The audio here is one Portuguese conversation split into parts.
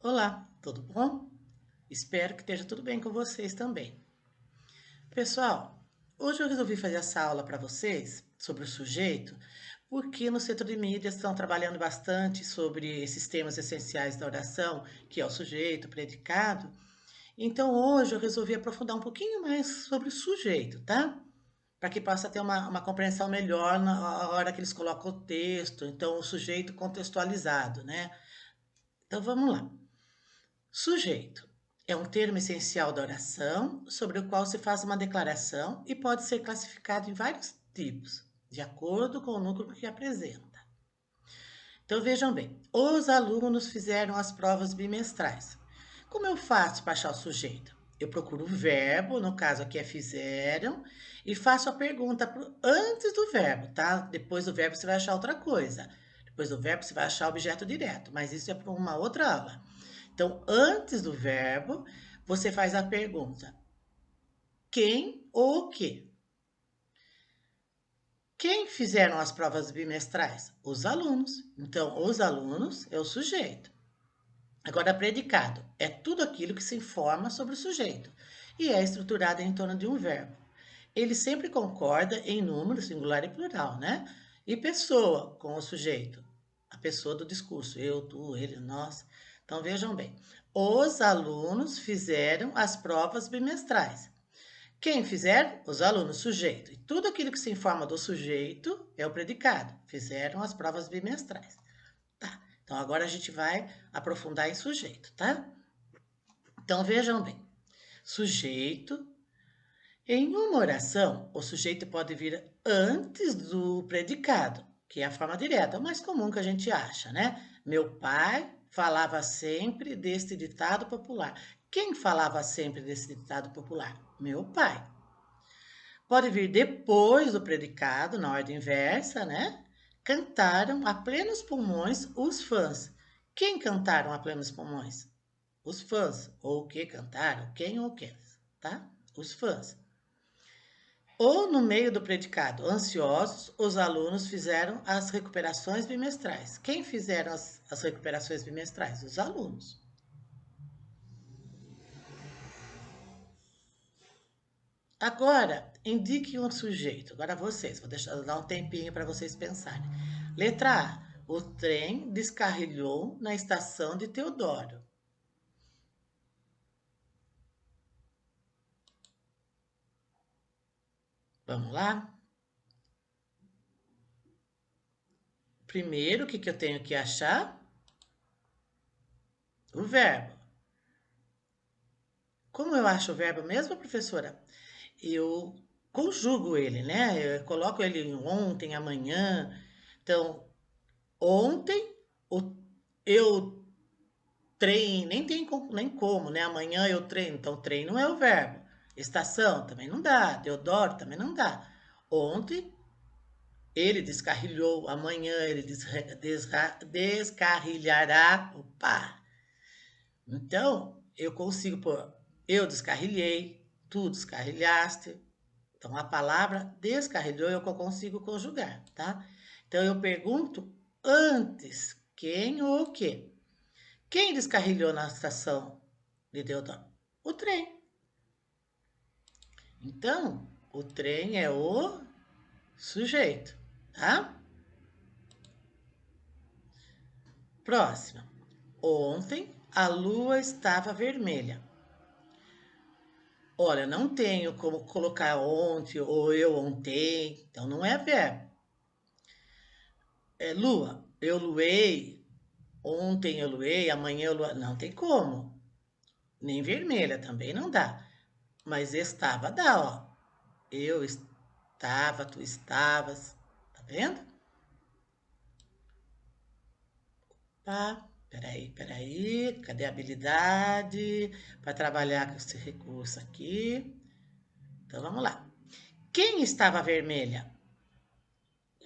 Olá, tudo bom? Espero que esteja tudo bem com vocês também. Pessoal, hoje eu resolvi fazer essa aula para vocês sobre o sujeito, porque no setor de mídias estão trabalhando bastante sobre esses temas essenciais da oração, que é o sujeito, o predicado. Então hoje eu resolvi aprofundar um pouquinho mais sobre o sujeito, tá? Para que possa ter uma compreensão melhor na hora que eles colocam o texto, então o sujeito contextualizado, né? Então vamos lá. Sujeito é um termo essencial da oração sobre o qual se faz uma declaração e pode ser classificado em vários tipos, de acordo com o núcleo que apresenta. Então vejam bem, os alunos fizeram as provas bimestrais. Como eu faço para achar o sujeito? Eu procuro o verbo, no caso aqui é fizeram, e faço a pergunta antes do verbo, tá? Depois do verbo você vai achar outra coisa. Depois do verbo você vai achar objeto direto, mas isso é para uma outra aula. Então, antes do verbo, você faz a pergunta: quem ou o que? Quem fizeram as provas bimestrais? Os alunos. Então, os alunos é o sujeito. Agora, predicado é tudo aquilo que se informa sobre o sujeito e é estruturado em torno de um verbo. Ele sempre concorda em número singular e plural, né? E pessoa com o sujeito, a pessoa do discurso, eu, tu, ele, nós. Então vejam bem, os alunos fizeram as provas bimestrais. Quem fizer? Os alunos, sujeito. E tudo aquilo que se informa do sujeito é o predicado. Fizeram as provas bimestrais. Tá. Então agora a gente vai aprofundar em sujeito, tá? Então vejam bem. Sujeito. Em uma oração, o sujeito pode vir antes do predicado, que é a forma direta, o mais comum que a gente acha, né? Meu pai falava sempre deste ditado popular. Quem falava sempre desse ditado popular? Meu pai. Pode vir depois do predicado, na ordem inversa, né? Cantaram a plenos pulmões os fãs. Quem cantaram a plenos pulmões? Os fãs. Ou o que cantaram? Quem ou quem, tá? Os fãs. Ou no meio do predicado, ansiosos, os alunos fizeram as recuperações bimestrais. Quem fizeram as recuperações bimestrais? Os alunos. Agora, indique um sujeito. Agora vocês, vou dar um tempinho para vocês pensarem. Letra A. O trem descarrilhou na estação de Teodoro. Vamos lá? Primeiro, o que eu tenho que achar? O verbo. Como eu acho o verbo mesmo, professora? Eu conjugo ele, né? Eu coloco ele em ontem, amanhã. Então, ontem, o, eu treino, nem tem nem como, né? Amanhã eu treino. Então, treino é o verbo. Estação também não dá. Teodoro também não dá. Ontem, ele descarrilhou. Amanhã, ele descarrilhará. Opa! Então, eu consigo pôr eu descarrilhei, tu descarrilhaste. Então, a palavra descarrilhou é o que eu consigo conjugar, tá? Então, eu pergunto antes quem ou o quê. Quem descarrilhou na estação de Deodoro? O trem. Então, o trem é o sujeito, tá? Próxima. Ontem a lua estava vermelha. Olha, não tenho como colocar ontem ou eu ontem, então não é verbo. É lua. Eu luei, ontem eu luei, amanhã eu luei. Não tem como. Nem vermelha também não dá. Mas estava dá, ó. Eu estava, tu estavas. Tá vendo? Tá? Peraí. Cadê a habilidade para trabalhar com esse recurso aqui? Então vamos lá. Quem estava vermelha?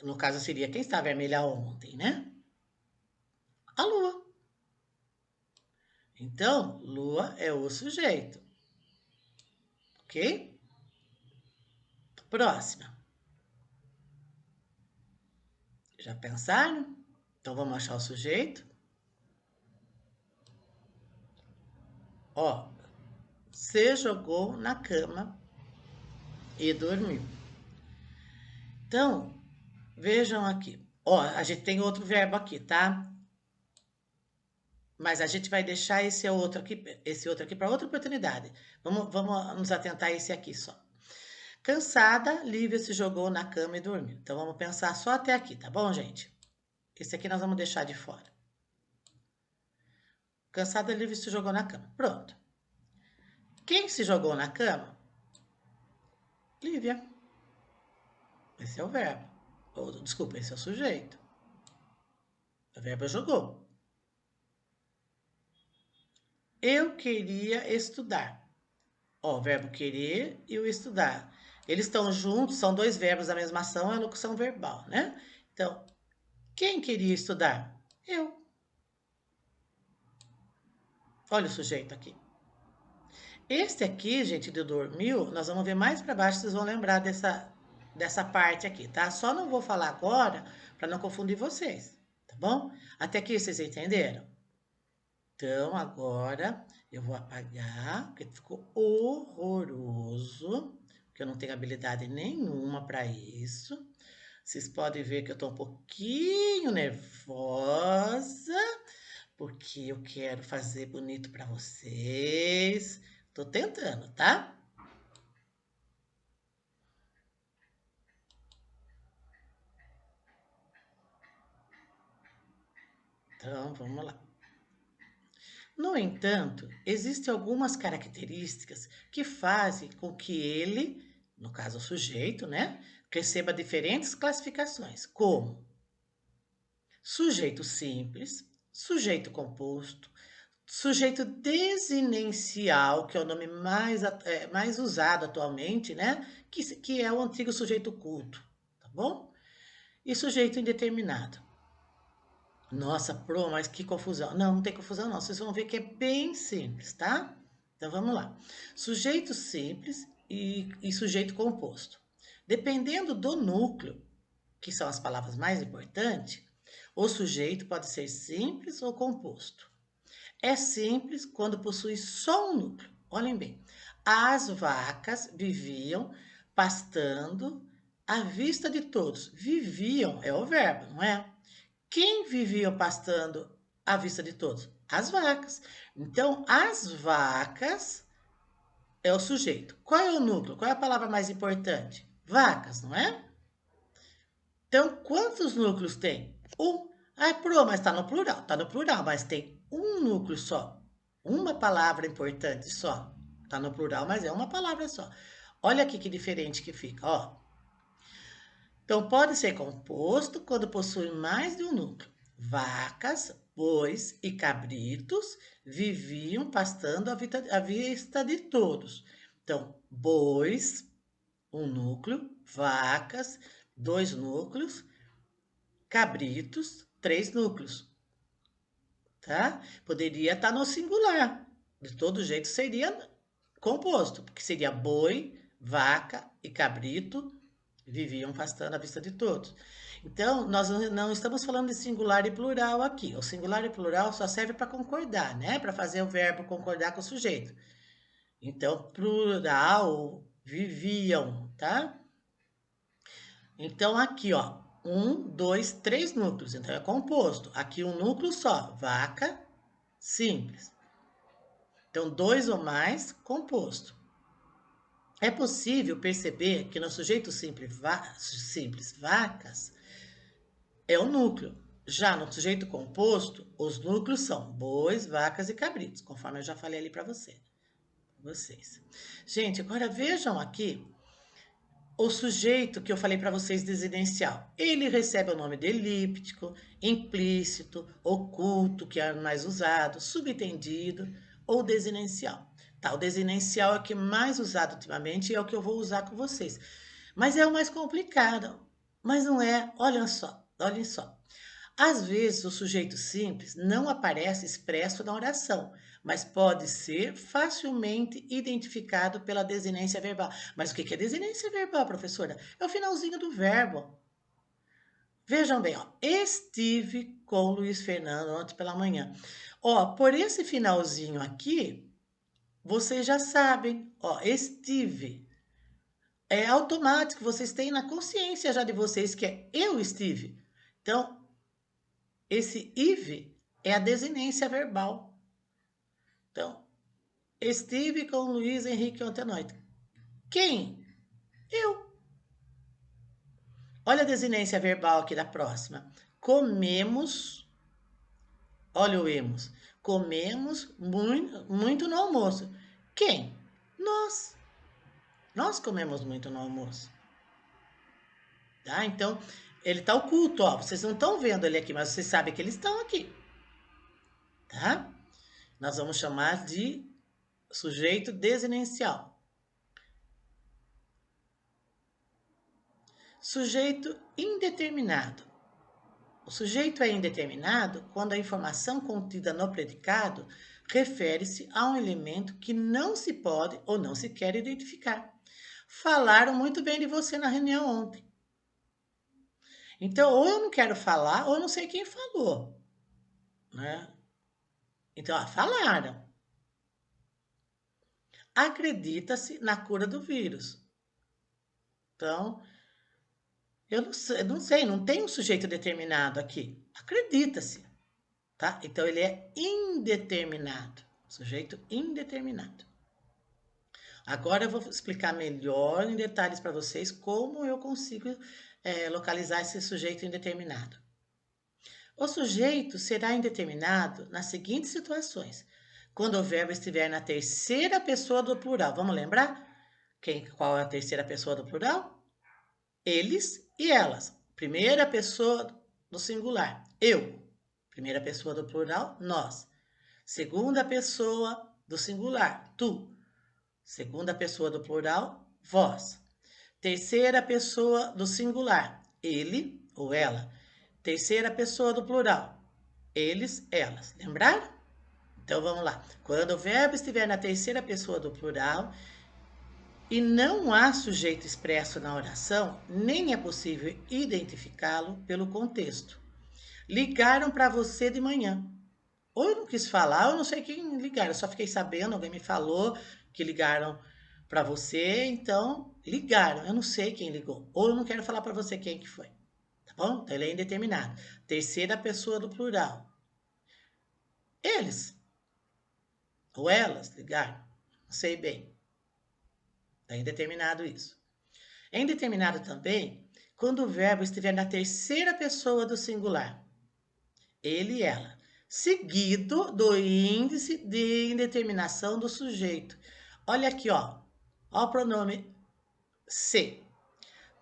No caso seria quem estava vermelha ontem, né? A lua. Então, lua é o sujeito. Ok? Próxima. Já pensaram? Então vamos achar o sujeito. Ó, se jogou na cama e dormiu. Então, vejam aqui. Ó, a gente tem outro verbo aqui, tá? Mas a gente vai deixar esse outro aqui para outra oportunidade. Vamos nos atentar a esse aqui só. Cansada, Lívia se jogou na cama e dormiu. Então vamos pensar só até aqui, tá bom, gente? Esse aqui nós vamos deixar de fora. Cansada, Lívia se jogou na cama. Pronto. Quem se jogou na cama? Lívia. Esse é o verbo. Desculpa, esse é o sujeito. O verbo é jogou. Eu queria estudar. Ó, o verbo querer e o estudar. Eles estão juntos, são dois verbos da mesma ação, é locução verbal, né? Então, quem queria estudar? Eu. Olha o sujeito aqui. Este aqui, gente, de dormiu, nós vamos ver mais para baixo, vocês vão lembrar dessa parte aqui, tá? Só não vou falar agora para não confundir vocês, tá bom? Até aqui vocês entenderam? Então, agora eu vou apagar, porque ficou horroroso, porque eu não tenho habilidade nenhuma para isso. Vocês podem ver que eu estou um pouquinho nervosa, porque eu quero fazer bonito para vocês. Tô tentando, tá? Então, vamos lá. No entanto, existem algumas características que fazem com que ele, no caso o sujeito, né, receba diferentes classificações, como sujeito simples, sujeito composto, sujeito desinencial, que é o nome mais usado atualmente, né, que é o antigo sujeito culto, tá bom? E sujeito indeterminado. Nossa, Pro, mas que confusão. Não, não tem confusão não. Vocês vão ver que é bem simples, tá? Então vamos lá. Sujeito simples e sujeito composto. Dependendo do núcleo, que são as palavras mais importantes, o sujeito pode ser simples ou composto. É simples quando possui só um núcleo. Olhem bem. As vacas viviam pastando à vista de todos. Viviam é o verbo, não é? Quem vivia pastando à vista de todos? As vacas. Então, as vacas é o sujeito. Qual é o núcleo? Qual é a palavra mais importante? Vacas, não é? Então, quantos núcleos tem? Um. Ah, mas está no plural. Está no plural, mas tem um núcleo só. Uma palavra importante só. Está no plural, mas é uma palavra só. Olha aqui que diferente que fica, ó. Então, pode ser composto quando possui mais de um núcleo. Vacas, bois e cabritos viviam pastando à vista de todos. Então, bois, um núcleo, vacas, dois núcleos, cabritos, três núcleos, tá? Poderia estar no singular. De todo jeito seria composto, porque seria boi, vaca e cabrito viviam pastando à vista de todos. Então, nós não estamos falando de singular e plural aqui. O singular e plural só serve para concordar, né? Para fazer o verbo concordar com o sujeito. Então, plural, viviam, tá? Então, aqui, ó, um, dois, três núcleos. Então, é composto. Aqui, um núcleo só, vaca, simples. Então, dois ou mais, composto. É possível perceber que no sujeito simples, vacas, é o núcleo. Já no sujeito composto, os núcleos são bois, vacas e cabritos, conforme eu já falei ali para vocês. Gente, agora vejam aqui o sujeito que eu falei para vocês desidencial. Ele recebe o nome de elíptico, implícito, oculto, que é o mais usado, subentendido ou desinencial. Tá, o desinencial é o que mais usado ultimamente e é o que eu vou usar com vocês. Mas é o mais complicado. Mas não é, olhem só. Às vezes o sujeito simples não aparece expresso na oração, mas pode ser facilmente identificado pela desinência verbal. Mas o que é desinência verbal, professora? É o finalzinho do verbo. Vejam bem, ó, estive com Luiz Fernando ontem pela manhã. Ó, por esse finalzinho aqui, vocês já sabem, ó, estive. É automático, vocês têm na consciência já de vocês que é eu estive. Então, esse IVE é a desinência verbal. Então, estive com o Luiz Henrique ontem à noite. Quem? Eu. Olha a desinência verbal aqui da próxima. Comemos, olha o emos. Comemos muito, muito no almoço. Quem? Nós. Nós comemos muito no almoço. Tá? Então, ele está oculto, ó. Vocês não estão vendo ele aqui, mas vocês sabem que eles estão aqui. Tá? Nós vamos chamar de sujeito desinencial. Sujeito indeterminado. O sujeito é indeterminado quando a informação contida no predicado refere-se a um elemento que não se pode ou não se quer identificar. Falaram muito bem de você na reunião ontem. Então, ou eu não quero falar, ou eu não sei quem falou. Né? Então, falaram. Acredita-se na cura do vírus. Então, eu não sei, não tem um sujeito determinado aqui. Acredita-se, tá? Então, ele é indeterminado. Sujeito indeterminado. Agora eu vou explicar melhor em detalhes para vocês como eu consigo localizar esse sujeito indeterminado. O sujeito será indeterminado nas seguintes situações. Quando o verbo estiver na terceira pessoa do plural. Vamos lembrar? Qual é a terceira pessoa do plural? Eles e elas. Primeira pessoa do singular, eu. Primeira pessoa do plural, nós. Segunda pessoa do singular, tu. Segunda pessoa do plural, vós. Terceira pessoa do singular, ele ou ela. Terceira pessoa do plural, eles, elas. Lembraram? Então vamos lá. Quando o verbo estiver na terceira pessoa do plural e não há sujeito expresso na oração, nem é possível identificá-lo pelo contexto. Ligaram para você de manhã. Ou eu não quis falar, eu não sei quem ligaram, eu só fiquei sabendo, alguém me falou que ligaram para você, então ligaram, eu não sei quem ligou. Ou eu não quero falar para você quem que foi, tá bom? Então ele é indeterminado. Terceira pessoa do plural. Eles ou elas ligaram, não sei bem. Está indeterminado isso. É indeterminado também quando o verbo estiver na terceira pessoa do singular. Ele e ela. Seguido do índice de indeterminação do sujeito. Olha aqui, ó. Ó o pronome se.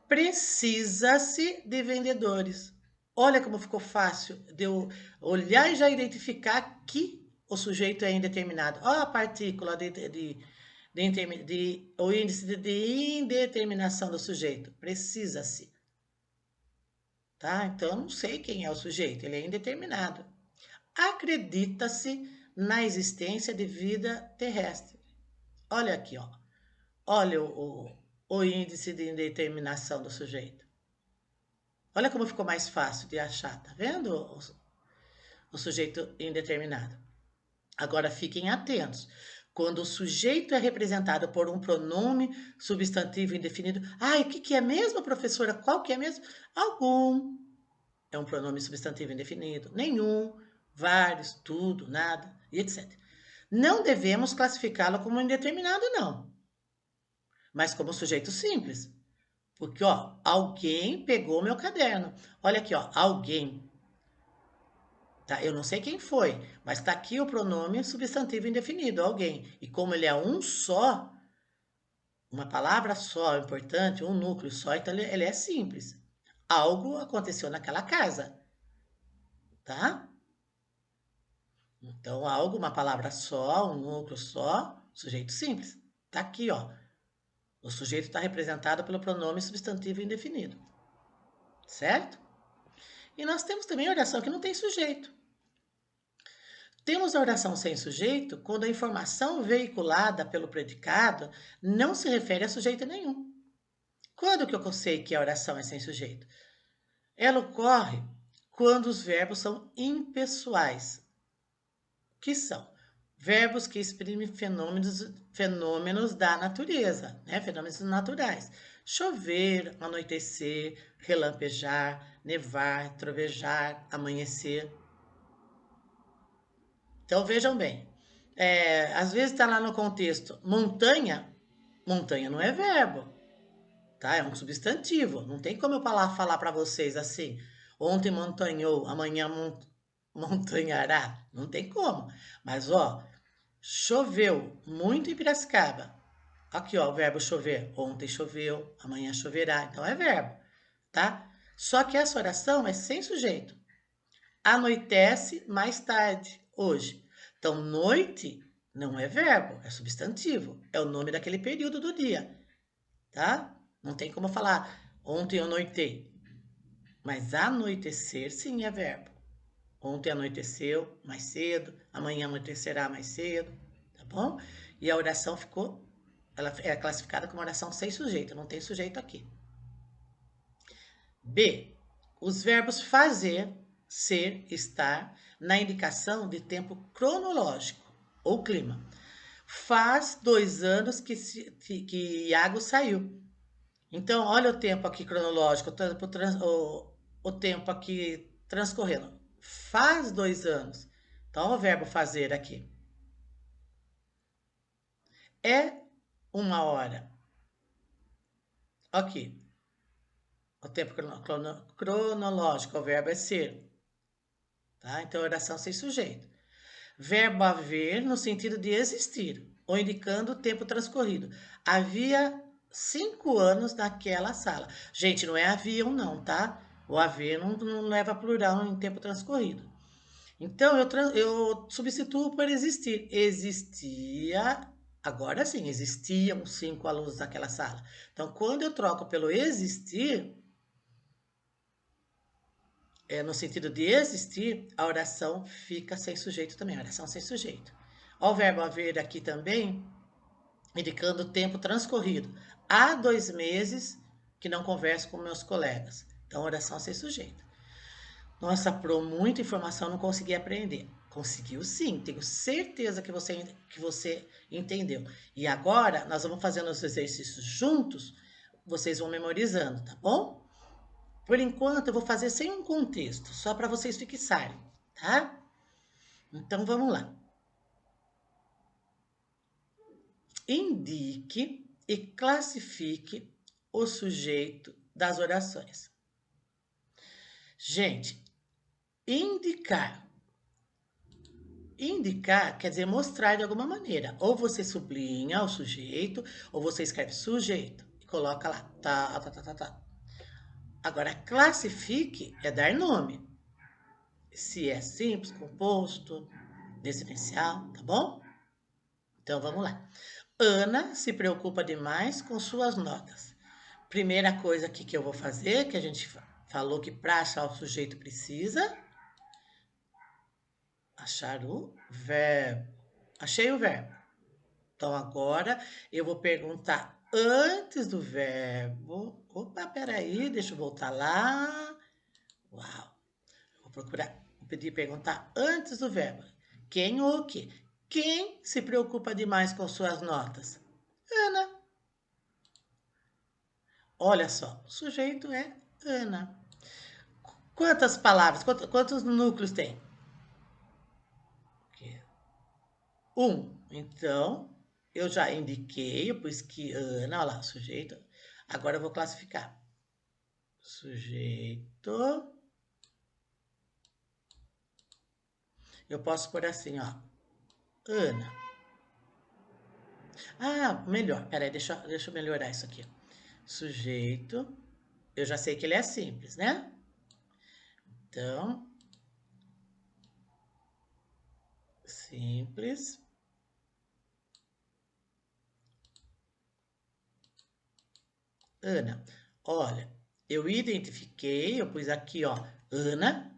Precisa-se de vendedores. Olha como ficou fácil de eu olhar e já identificar que o sujeito é indeterminado. Ó a partícula o índice de indeterminação do sujeito. Precisa-se. Tá? Então, eu não sei quem é o sujeito, ele é indeterminado. Acredita-se na existência de vida terrestre. Olha aqui, ó. Olha o índice de indeterminação do sujeito. Olha como ficou mais fácil de achar, tá vendo o sujeito indeterminado? Agora fiquem atentos. Quando o sujeito é representado por um pronome substantivo indefinido. Ai, o que é mesmo, professora? Qual que é mesmo? Algum. É um pronome substantivo indefinido. Nenhum, vários, tudo, nada, e etc. Não devemos classificá-lo como indeterminado, não. Mas como sujeito simples. Porque, ó, alguém pegou meu caderno. Olha aqui, ó, alguém. Tá? Eu não sei quem foi, mas está aqui o pronome substantivo indefinido, alguém. E como ele é um só, uma palavra só, importante, um núcleo só, então ele é simples. Algo aconteceu naquela casa, tá? Então, algo, uma palavra só, um núcleo só, sujeito simples. Tá aqui, ó. O sujeito está representado pelo pronome substantivo indefinido, certo? E nós temos também a oração que não tem sujeito. Temos a oração sem sujeito quando a informação veiculada pelo predicado não se refere a sujeito nenhum. Quando que eu sei que a oração é sem sujeito? Ela ocorre quando os verbos são impessoais. Que são Verbos que exprimem fenômenos da natureza, né? Fenômenos naturais. Chover, anoitecer, relampejar, nevar, trovejar, amanhecer. Então vejam bem, às vezes está lá no contexto montanha, montanha não é verbo, tá? É um substantivo. Não tem como eu falar para vocês assim, ontem montanhou, amanhã montanhará. Não tem como. Mas, ó, choveu muito em Piracicaba. Aqui, ó, o verbo chover. Ontem choveu, amanhã choverá. Então é verbo, tá? Só que essa oração é sem sujeito. Anoitece mais tarde, hoje. Então, noite não é verbo, é substantivo. É o nome daquele período do dia, tá? Não tem como falar ontem eu noitei. Mas anoitecer sim é verbo. Ontem anoiteceu mais cedo, amanhã anoitecerá mais cedo, tá bom? E a oração ela é classificada como oração sem sujeito, não tem sujeito aqui. B. Os verbos fazer, ser, estar, na indicação de tempo cronológico ou clima. Faz 2 anos que Iago saiu. Então, olha o tempo aqui cronológico, o tempo aqui transcorrendo. Faz 2 anos. Então, o verbo fazer aqui. É 1 hora. Aqui. O tempo cronológico, o verbo é ser. Tá? Então, oração sem sujeito. Verbo haver no sentido de existir, ou indicando o tempo transcorrido. Havia 5 anos naquela sala. Gente, não é haviam não, tá? O haver não leva a plural em tempo transcorrido. Então, eu substituo por existir. Existia, agora sim, existiam 5 alunos naquela sala. Então, quando eu troco pelo existir, no sentido de existir, a oração fica sem sujeito também, a oração sem sujeito. Ó, o verbo haver aqui também, indicando o tempo transcorrido. Há 2 meses que não converso com meus colegas. Então, oração sem sujeito. Nossa, Pro, muita informação, não consegui aprender. Conseguiu sim, tenho certeza que você entendeu. E agora, nós vamos fazendo os exercícios juntos, vocês vão memorizando, tá bom? Por enquanto, eu vou fazer sem um contexto, só para vocês fixarem, tá? Então, vamos lá. Indique e classifique o sujeito das orações. Gente, indicar. Indicar quer dizer mostrar de alguma maneira. Ou você sublinha o sujeito, ou você escreve sujeito e coloca lá. Tá, tá, tá, tá, tá. Agora, classifique é dar nome. Se é simples, composto, dessidencial, tá bom? Então vamos lá. Ana se preocupa demais com suas notas. Primeira coisa aqui que eu vou fazer, que a gente falou que para achar o sujeito precisa achar o verbo. Achei o verbo. Então agora eu vou perguntar antes do verbo. Opa, peraí, deixa eu voltar lá. Uau! Vou pedir perguntar antes do verbo. Quem ou o quê? Quem se preocupa demais com suas notas? Ana. Olha só, o sujeito é Ana. Quantas palavras, quantos núcleos tem? Então, eu já indiquei, eu pus que Ana, olha lá, sujeito. Agora eu vou classificar. Sujeito. Eu posso pôr assim, ó. Ana. Ah, melhor. Peraí, deixa eu melhorar isso aqui. Sujeito. Eu já sei que ele é simples, né? Então, simples. Ana. Olha, eu identifiquei, eu pus aqui, ó, Ana,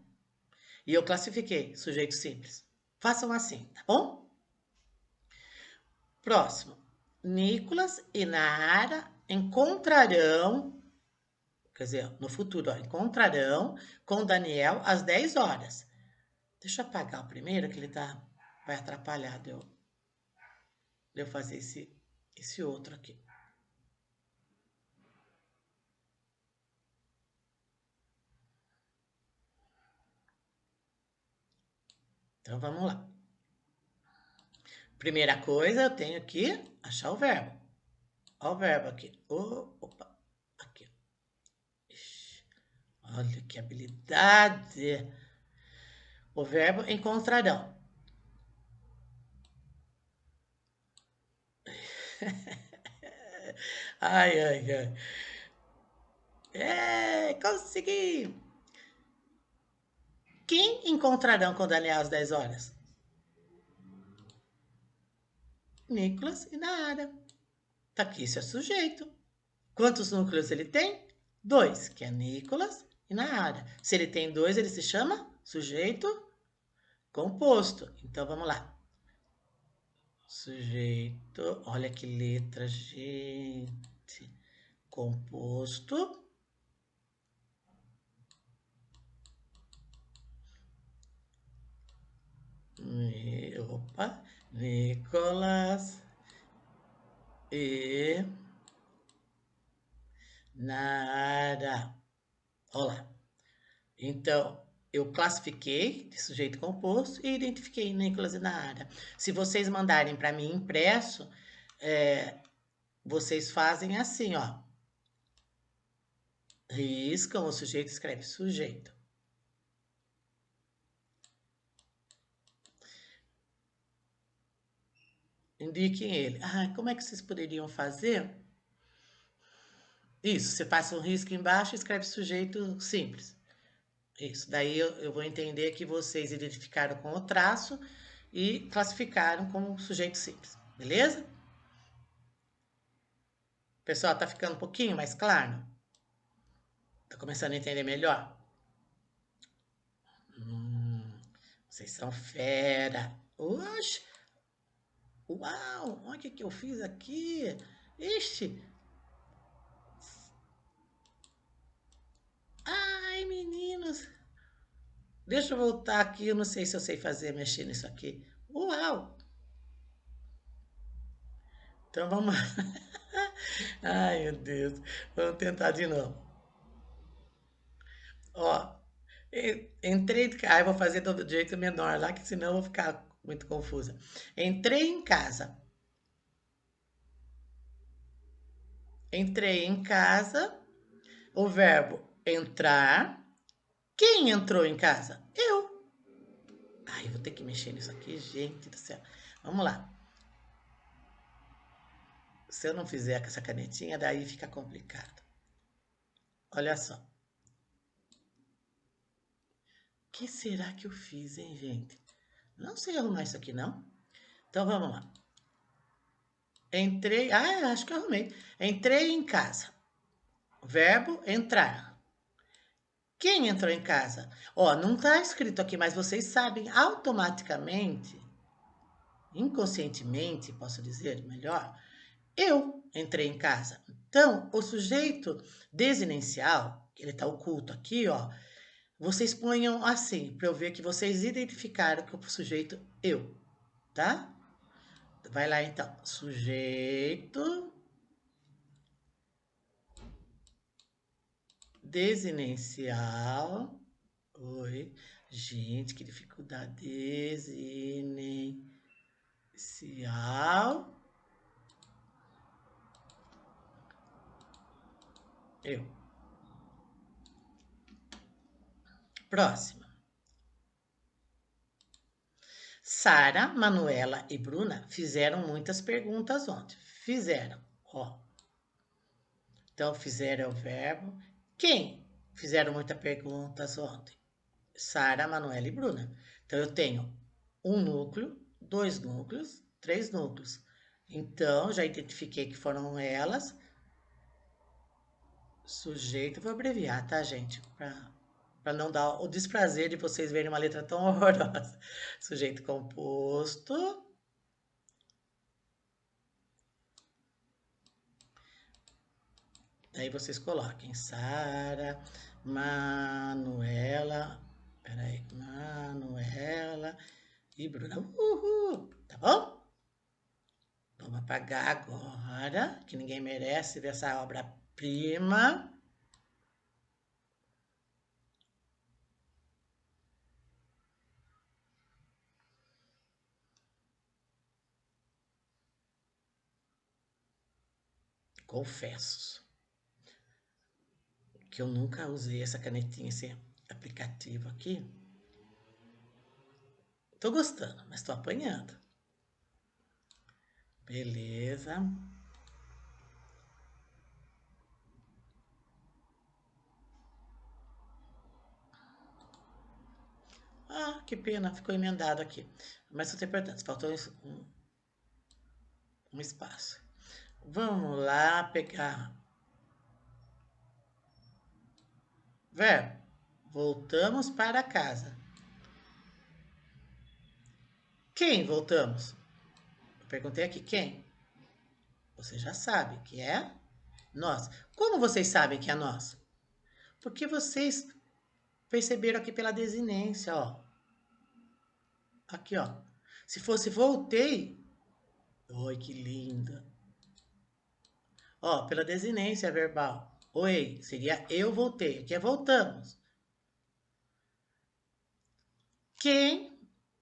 e eu classifiquei sujeito simples. Façam assim, tá bom? Próximo. Nicolas e Nara encontrarão, quer dizer, no futuro, ó, encontrarão com Daniel às 10 horas. Deixa eu apagar o primeiro, que vai atrapalhar. de eu fazer esse outro aqui. Então, vamos lá. Primeira coisa, eu tenho que achar o verbo. Olha o verbo aqui. Opa, aqui. Ixi, olha que habilidade. O verbo encontrarão. Ai, ai, ai. É, consegui! Quem encontrarão com Daniel às 10 horas? Nicolas e Nara. Tá aqui, isso é sujeito. Quantos núcleos ele tem? 2, que é Nicolas e Nara. Se ele tem 2, ele se chama sujeito composto. Então, vamos lá. Sujeito, olha que letra, gente. Composto. Opa, Nicolas e Nara. Olá. Então, eu classifiquei de sujeito composto e identifiquei Nicolas e Nara. Se vocês mandarem para mim impresso, vocês fazem assim, ó. Riscam o sujeito, escreve sujeito. Indiquem ele. Ah, como é que vocês poderiam fazer? Isso, você passa um risco embaixo e escreve sujeito simples. Isso, daí eu vou entender que vocês identificaram com o traço e classificaram como sujeito simples, beleza? Pessoal, tá ficando um pouquinho mais claro? Tá começando a entender melhor? Vocês são fera. Oxe, uau, olha o que eu fiz aqui. Ixi. Ai, meninos. Deixa eu voltar aqui, eu não sei se eu sei fazer, mexer nisso aqui. Uau. Então vamos lá. Ai, meu Deus. Vamos tentar de novo. Ó, entrei de casa. Vou fazer do jeito menor lá, que senão eu vou ficar muito confusa. Entrei em casa. Entrei em casa. O verbo entrar. Quem entrou em casa? Eu. Ai, eu vou ter que mexer nisso aqui, gente do céu. Vamos lá. Se eu não fizer com essa canetinha, daí fica complicado. Olha só. O que será que eu fiz, hein, gente? Não sei arrumar isso aqui, não. Então, vamos lá. Entrei. Ah, acho que eu arrumei. Entrei em casa. Verbo entrar. Quem entrou em casa? Ó, não está escrito aqui, mas vocês sabem automaticamente, inconscientemente, posso dizer melhor, eu entrei em casa. Então, o sujeito desinencial, ele está oculto aqui, ó. Vocês ponham assim, para eu ver que vocês identificaram que o sujeito eu, tá? Vai lá então. Sujeito desinencial. Oi, gente, que dificuldade. Desinencial. Eu. Próxima. Sara, Manuela e Bruna fizeram muitas perguntas ontem. Fizeram, ó. Então, fizeram é o verbo. Quem fizeram muitas perguntas ontem? Sara, Manuela e Bruna. Então, eu tenho um núcleo, 2 núcleos, 3 núcleos. Então, já identifiquei que foram elas. Sujeito, vou abreviar, tá, gente? Para não dar o desprazer de vocês verem uma letra tão horrorosa. Sujeito composto. Aí vocês coloquem Sara, Manuela, peraí, Manuela e Bruna. Uhul, tá bom? apagar agora, que ninguém merece ver essa obra-prima. Confesso que eu nunca usei essa canetinha, esse aplicativo aqui. Tô gostando, mas tô apanhando. Beleza. Ah, que pena, ficou emendado aqui. Mas não tem importância, faltou um espaço. Vamos lá pegar. Verbo. Voltamos para casa. Quem voltamos? Eu perguntei aqui, quem? Você já sabe que é nós. Como vocês sabem que é nós? Porque vocês perceberam aqui pela desinência, ó. Aqui, ó. Se fosse voltei. Oi, que linda. Ó, pela desinência verbal. Oi, seria eu voltei. Aqui é voltamos. Quem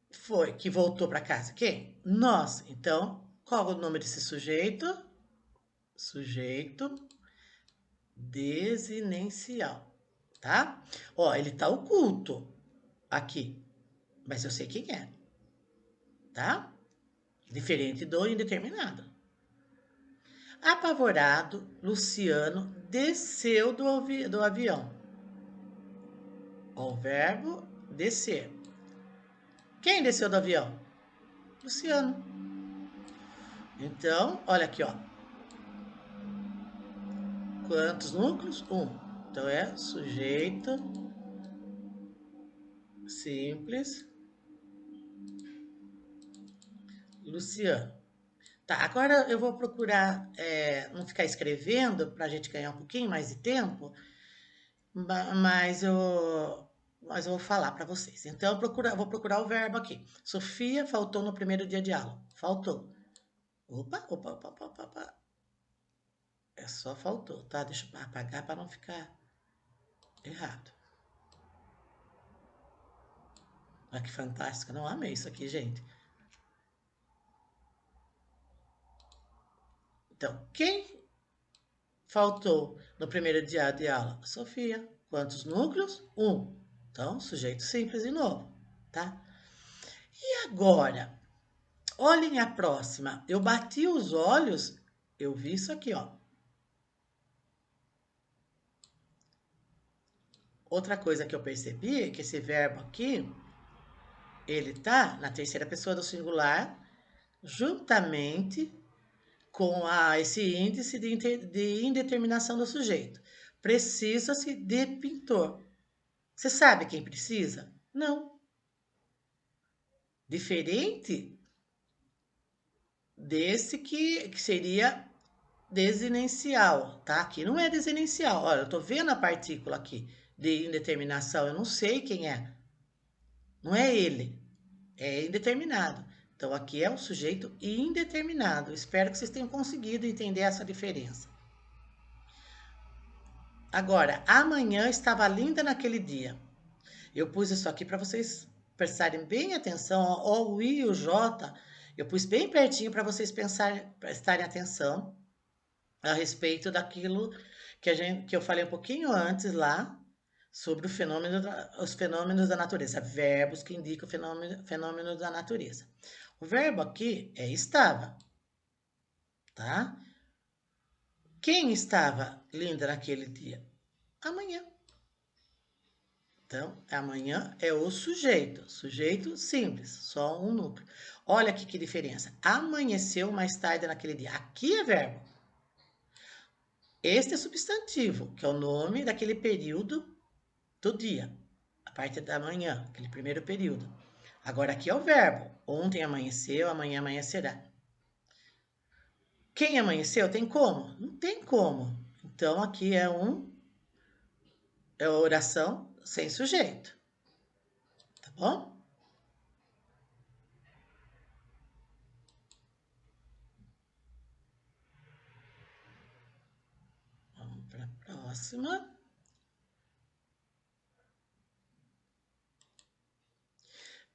foi que voltou para casa? Quem? Nós. Então, qual é o nome desse sujeito? Sujeito desinencial, tá? Ó, ele tá oculto aqui, mas eu sei quem é, tá? Diferente do indeterminado. Apavorado, Luciano desceu do avião. O verbo descer. Quem desceu do avião? Luciano. Então, olha aqui, ó. Quantos núcleos? Um. Então é sujeito simples Luciano. Tá, agora eu vou procurar não ficar escrevendo para a gente ganhar um pouquinho mais de tempo, mas eu vou falar para vocês. Então, vou procurar o verbo aqui. Sofia faltou no primeiro dia de aula. Faltou. Opa, opa, opa, opa, opa, opa. É só faltou, tá? Deixa eu apagar para não ficar errado. Olha que fantástico. Não amei isso aqui, gente. Então, quem faltou no primeiro dia de aula? Sofia. Quantos núcleos? Um. Então, sujeito simples de novo, tá? E agora, olhem a próxima. Eu bati os olhos, eu vi isso aqui, ó. Outra coisa que eu percebi é que esse verbo aqui, ele tá na terceira pessoa do singular, juntamente com esse índice de indeterminação do sujeito. Precisa-se de pintor. Você sabe quem precisa? Não. Diferente desse que seria desinencial, tá? Aqui não é desinencial. Olha, eu tô vendo a partícula aqui de indeterminação, eu não sei quem é. Não é ele, é indeterminado. Então aqui é um sujeito indeterminado. Espero que vocês tenham conseguido entender essa diferença. Agora, amanhã estava linda naquele dia. Eu pus isso aqui para vocês prestarem bem atenção. Ó, o I e o J, eu pus bem pertinho para vocês prestarem atenção a respeito daquilo que eu falei um pouquinho antes lá, sobre os fenômenos da natureza, verbos que indicam fenômeno da natureza. O verbo aqui é estava, tá? Quem estava linda naquele dia? Amanhã. Então, amanhã é o sujeito simples, só um núcleo. Olha aqui que diferença. Amanheceu mais tarde naquele dia. Aqui é verbo. Este é substantivo, que é o nome daquele período do dia, a parte da manhã, aquele primeiro período. Agora aqui é o verbo. Ontem amanheceu, amanhã amanhecerá. Quem amanheceu tem como? Não tem como. Então aqui é oração sem sujeito. Tá bom? para a próxima.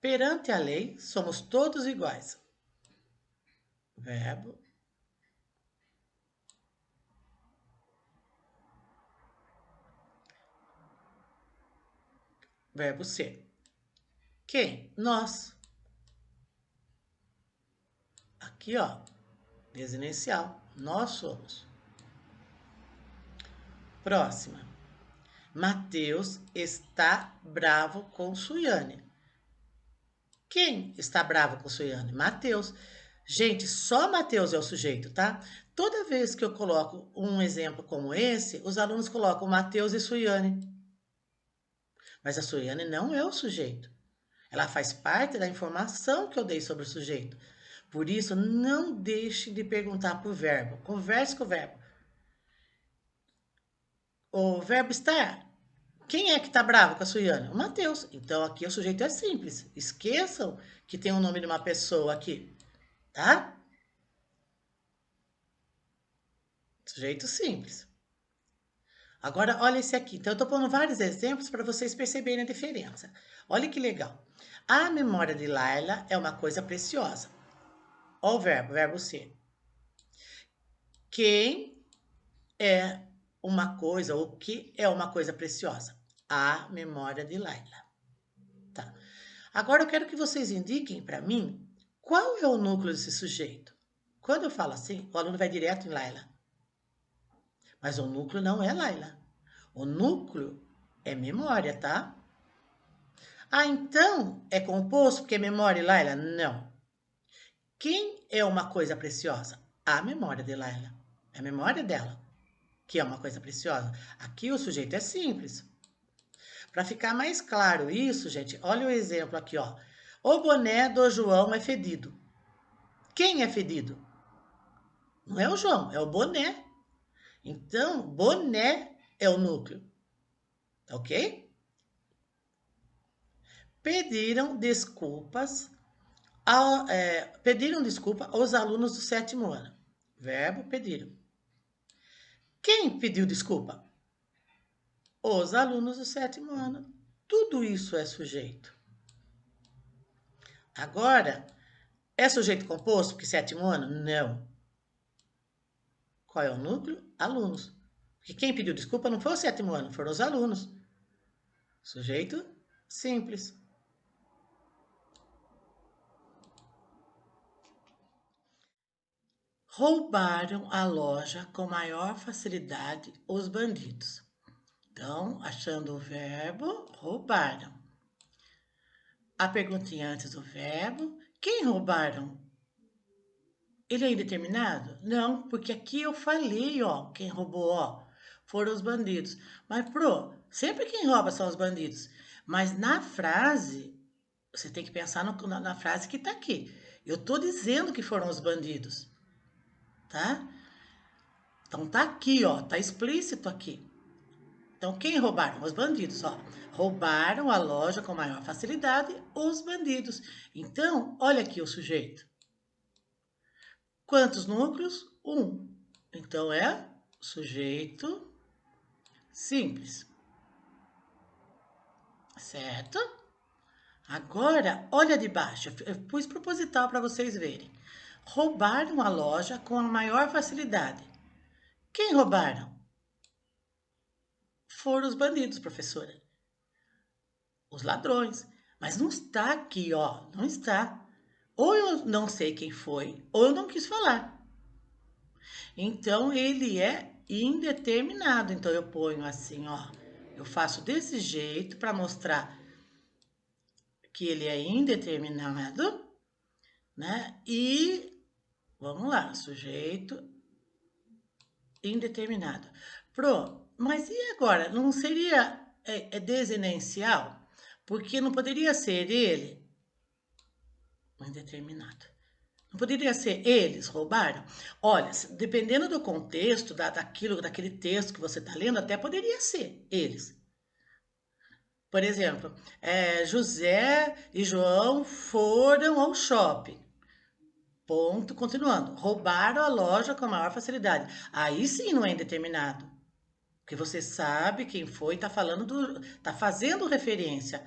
Perante a lei, somos todos iguais. Verbo. Verbo ser. Quem? Nós. Aqui, ó, desinicial. Nós somos. Próxima. Mateus está bravo com Suiane. Quem está bravo com Suiane? Mateus. Gente, só Mateus é o sujeito, tá? Toda vez que eu coloco um exemplo como esse, os alunos colocam Mateus e Suiane. Mas a Suiane não é o sujeito. Ela faz parte da informação que eu dei sobre o sujeito. Por isso, não deixe de perguntar por verbo. Converse com o verbo. O verbo estar. Quem é que está bravo com a Suiane? O Mateus. Então, aqui o sujeito é simples. Esqueçam que tem o nome de uma pessoa aqui. Tá? Sujeito simples. Agora, olha esse aqui. Então, eu estou pondo vários exemplos para vocês perceberem a diferença. Olha que legal. A memória de Laila é uma coisa preciosa. Olha o verbo ser. Quem é uma coisa, ou que é uma coisa preciosa? A memória de Laila. Tá. Agora eu quero que vocês indiquem para mim qual é o núcleo desse sujeito. Quando eu falo assim, o aluno vai direto em Laila. Mas o núcleo não é Laila. O núcleo é memória, tá? Ah, então é composto porque é memória e Laila? Não. Quem é uma coisa preciosa? A memória de Laila. É a memória dela, que é uma coisa preciosa. Aqui o sujeito é simples. Para ficar mais claro isso, gente, olha o exemplo aqui, ó. O boné do João é fedido. Quem é fedido? Não é o João, é o boné. Então, boné é o núcleo. Ok? Pediram desculpa aos alunos do 7º ano. Verbo pediram. Quem pediu desculpa? Os alunos do 7º ano. Tudo isso é sujeito. Agora, é sujeito composto porque 7º ano? Não. Qual é o núcleo? Alunos. Porque quem pediu desculpa não foi o 7º ano, foram os alunos. Sujeito simples. Roubaram a loja com maior facilidade os bandidos. Então, achando o verbo, roubaram. A perguntinha antes do verbo, quem roubaram? Ele é indeterminado? Não, porque aqui eu falei, ó, quem roubou, ó, foram os bandidos. Mas, sempre quem rouba são os bandidos. Mas na frase, você tem que pensar na frase que tá aqui. Eu tô dizendo que foram os bandidos, tá? Então tá aqui, ó, tá explícito aqui. Então, quem roubaram? Os bandidos, ó. Roubaram a loja com maior facilidade os bandidos. Então, olha aqui o sujeito. Quantos núcleos? 1. Então, é sujeito simples. Certo? Agora, olha de baixo. Eu pus proposital para vocês verem. Roubaram a loja com a maior facilidade. Quem roubaram? Foram os bandidos, professora. Os ladrões. Mas não está aqui, ó. Não está. Ou eu não sei quem foi, ou eu não quis falar. Então, ele é indeterminado. Então, eu ponho assim, ó. Eu faço desse jeito para mostrar que ele é indeterminado, né? E, vamos lá, sujeito indeterminado. Mas e agora? Não seria desenencial? Porque não poderia ser ele indeterminado. Não poderia ser eles roubaram? Olha, dependendo do contexto, daquele texto que você está lendo, até poderia ser eles. Por exemplo, José e João foram ao shopping. Ponto, continuando. Roubaram a loja com a maior facilidade. Aí sim não é indeterminado. porque você sabe quem foi, tá tá fazendo referência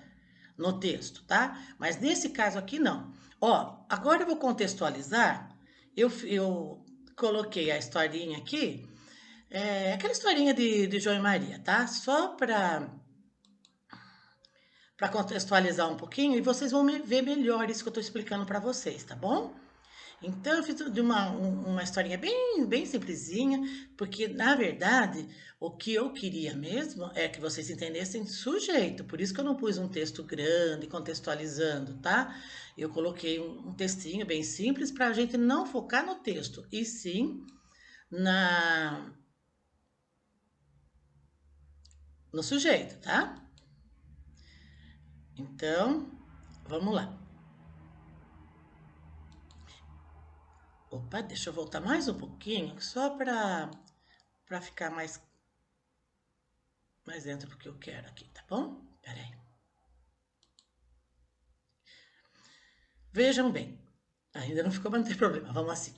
no texto, tá? Mas nesse caso aqui não. Ó, agora eu vou contextualizar. Eu coloquei a historinha aqui, aquela historinha de João e Maria, tá? Só para contextualizar um pouquinho e vocês vão ver melhor isso que eu estou explicando para vocês, tá bom? Então, eu fiz de uma historinha bem simplesinha, porque, na verdade, o que eu queria mesmo é que vocês entendessem sujeito. Por isso que eu não pus um texto grande, contextualizando, tá? Eu coloquei um textinho bem simples para a gente não focar no texto, e sim no sujeito, tá? Então, vamos lá. Opa, deixa eu voltar mais um pouquinho, só para ficar mais dentro do que eu quero aqui, tá bom? Peraí. Vejam bem, ainda não ficou, mas não tem problema, vamos assim.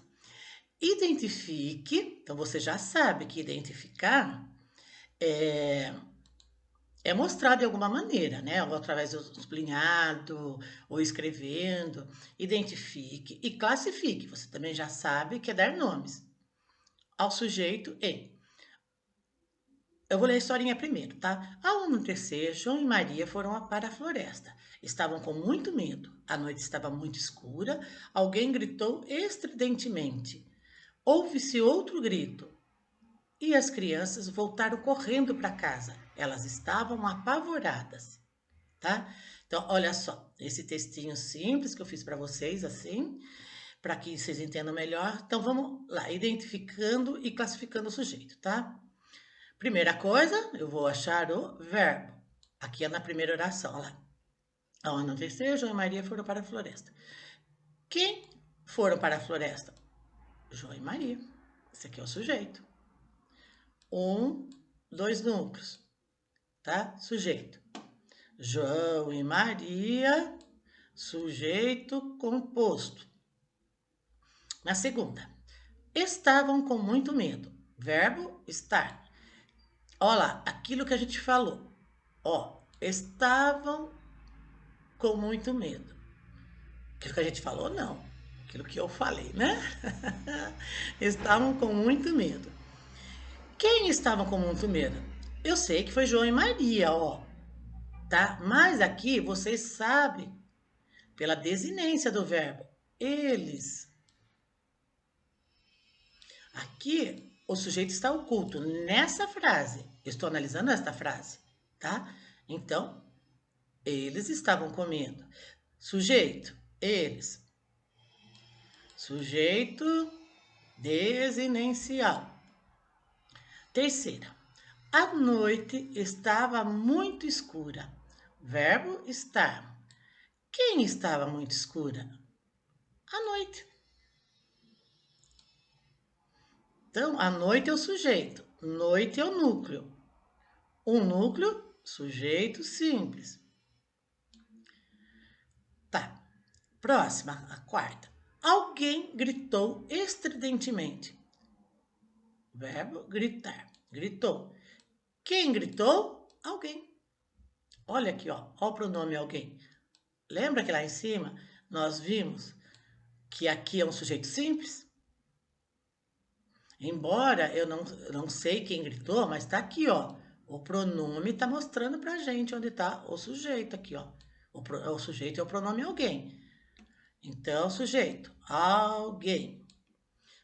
Identifique, então você já sabe que identificar é mostrar de alguma maneira, né? Ou através do sublinhado, ou escrevendo. Identifique e classifique. Você também já sabe que é dar nomes ao sujeito e. Eu vou ler a historinha primeiro, tá? Ao anoitecer, João e Maria foram para a floresta. Estavam com muito medo. A noite estava muito escura. Alguém gritou estridentemente. Houve-se outro grito. E as crianças voltaram correndo para casa. Elas estavam apavoradas, tá? Então, olha só, esse textinho simples que eu fiz para vocês, assim, para que vocês entendam melhor. Então, vamos lá, identificando e classificando o sujeito, tá? Primeira coisa, eu vou achar o verbo. Aqui é na primeira oração, olha lá. Ao anoitecer, João e Maria foram para a floresta. Quem foram para a floresta? João e Maria. Esse aqui é o sujeito. Dois núcleos, tá? Sujeito. João e Maria, sujeito composto. Na segunda, estavam com muito medo. Verbo estar. Olha lá, aquilo que a gente falou. Ó, estavam com muito medo. Aquilo que a gente falou, não. Aquilo que eu falei, né? Estavam com muito medo. Quem estava com muito medo? Eu sei que foi João e Maria, ó. Tá? Mas aqui vocês sabem, pela desinência do verbo, eles. Aqui o sujeito está oculto nessa frase. Eu estou analisando esta frase, tá? Então, eles estavam comendo. Sujeito, eles. Sujeito desinencial. Terceira, a noite estava muito escura. Verbo estar. Quem estava muito escura? A noite. Então, a noite é o sujeito, noite é o núcleo. Um núcleo, sujeito simples. Tá. Próxima, a quarta. Alguém gritou estridentemente. Verbo gritar. Gritou. Quem gritou? Alguém. Olha aqui, ó. Olha o pronome alguém. Lembra que lá em cima nós vimos que aqui é um sujeito simples? Embora eu não sei quem gritou, mas tá aqui, ó. O pronome tá mostrando pra gente onde tá o sujeito aqui, ó. O sujeito é o pronome alguém. Então, sujeito, alguém.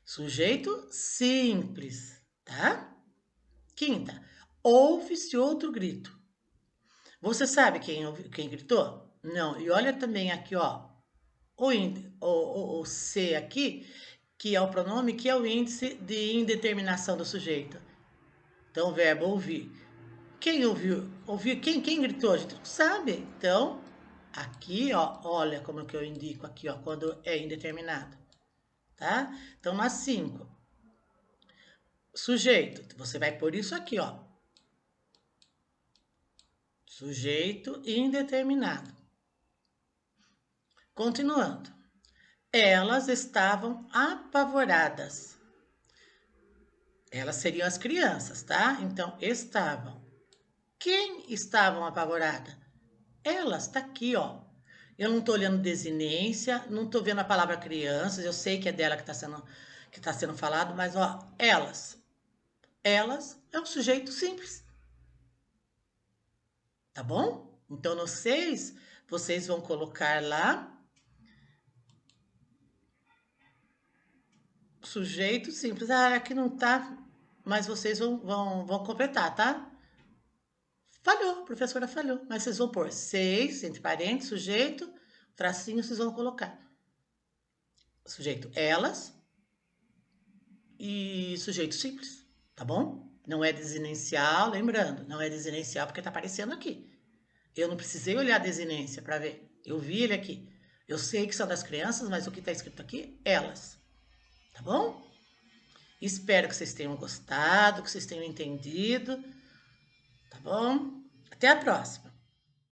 Sujeito simples, tá? Quinta, ouve-se outro grito. Você sabe quem gritou? Não. E olha também aqui, ó. O C aqui, que é o pronome, que é o índice de indeterminação do sujeito. Então, o verbo ouvir. Quem ouviu? Ouviu? Quem gritou? A gente não sabe. Então, aqui, ó, olha como que eu indico aqui, ó, quando é indeterminado. Tá? Então, na 5. Sujeito. Você vai pôr isso aqui, ó. Sujeito indeterminado. Continuando. Elas estavam apavoradas. Elas seriam as crianças, tá? Então, estavam. Quem estavam apavoradas? Elas, tá aqui, ó. Eu não tô olhando desinência, não tô vendo a palavra crianças, eu sei que é dela que tá sendo falado, mas ó, elas. Elas é um sujeito simples, tá bom? Então, no 6, vocês vão colocar lá sujeito simples. Ah, aqui não tá, mas vocês vão completar, tá? Falhou, a professora falhou. Mas vocês vão pôr 6, entre parênteses, sujeito, tracinho, vocês vão colocar. Sujeito elas e sujeito simples, tá bom? Não é desinicial, lembrando, não é desinicial porque tá aparecendo aqui. Eu não precisei olhar a desinência para ver. Eu vi ele aqui. Eu sei que são das crianças, mas o que está escrito aqui, elas. Tá bom? Espero que vocês tenham gostado, que vocês tenham entendido. Tá bom? Até a próxima.